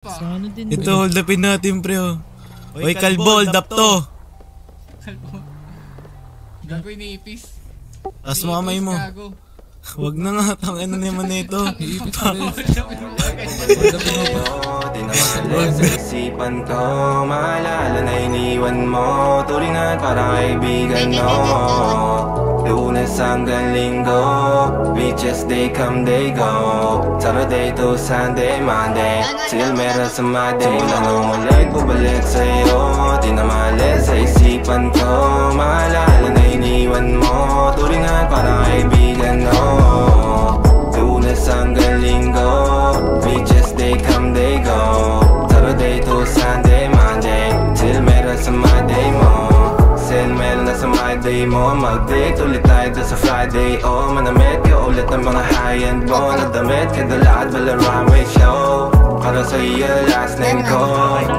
Sana din. Ito, hold upin natin, pre. Oy, kalbo, hold up to. Kalbo. Gago iniipis. Tapos mamay mo. Huwag na nga, tangin na naman nito. Di naman sa isipan ko, maalala na iniwan mo, turingan para kaibigan mo. Lunes hanggang Linggo, beaches they come they go, Saturday to Sunday, Monday, till meron sa Monday. Mula nung ulit bubalik sa'yo, di na maalis sa isipan ko, maalala na iniwan mo, turingan para kaibigan mo. Lunes hanggang Linggo, beaches they come they go, Saturday to Sunday, Monday, till meron sa Monday mo. Sale meron na sa Monday mo, mag-date ulit tayo doon sa Friday. Oh, manamit ka ulit ng mga high-end mo, nadamit ka dalakad bala runway show. Para sa iyo last name ko,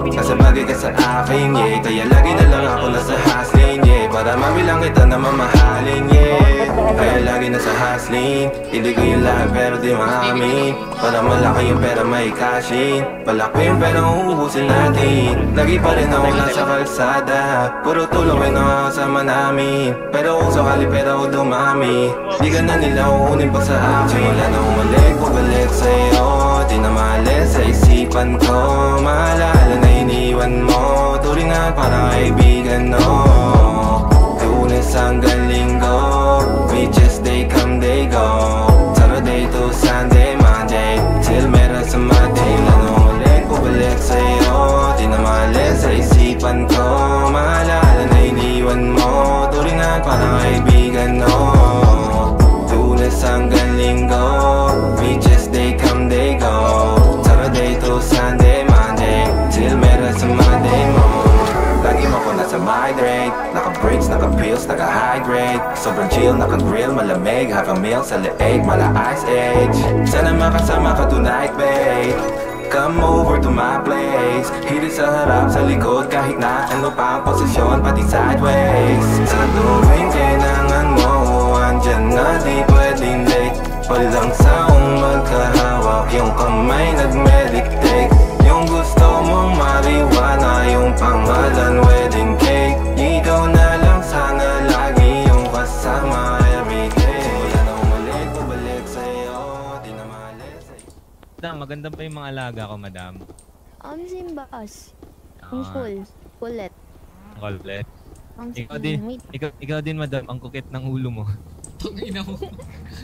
kasi bagay ka sa akin, yeah. Kaya lagi na lang ako nasa hustling, yeah. Para mabilang kita na mamahalin, yeah. Kaya lagi nasa hustling, hindi ko yung lahat pero di maamin. Para malaki yung pera may cashin, palaki yung pera uubusin natin. Lagi pa rin ako nasa kalsada, puro tulong may nakakasama namin. Pero kung sakali pera ko dumami, di ka na nila uunin pa sa akin. Wala na umalik, bubalik sa'yo, di na maalis sa isipan ko, maalala na iniwan mo, turingan para kaibigan mo. Lunes hanggang Linggo, beaches they come they go, Saturday to Sunday, Monday, till meron sa Monday. Lanong ulit bubalik sa'yo, di na maalis sa isipan ko, maalala na iniwan mo, turingan para kaibigan mo. Lunes hanggang Linggo, beaches they come they go, Saturday to Sunday, Monday, till meron sa Monday mo. Lagi mo ko nasa migrate, naka-breaks, naka-pills, naka-hydrate. Sobrang chill, naka-grill, malamig, have a meal sa leeg, mala ice age. Sana makasama ka tonight, babe. Come over to my place, hirit sa harap, sa likod, kahit na ano pa ang posisyon, pati sideways. Sa tuwing kailangan mo, andyan na di pwedeng late. Walang saong magkahawak, yung kamay nag-meditate. Yung gusto mong mariwana, yung pangalan wedding cake. Ikaw na lang sana lagi yung kasama everyday. Wala na umalik, bubalik sa'yo, di na maalis. Madam, maganda pa yung mga alaga ko, madam. Simbas. Ang full. Kulit. Kulit. Ikaw din, madam, ang kukit ng ulo mo. Tungina mo.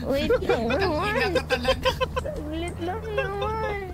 Wait lang naman. Tungina ka talaga. Saglit lang naman.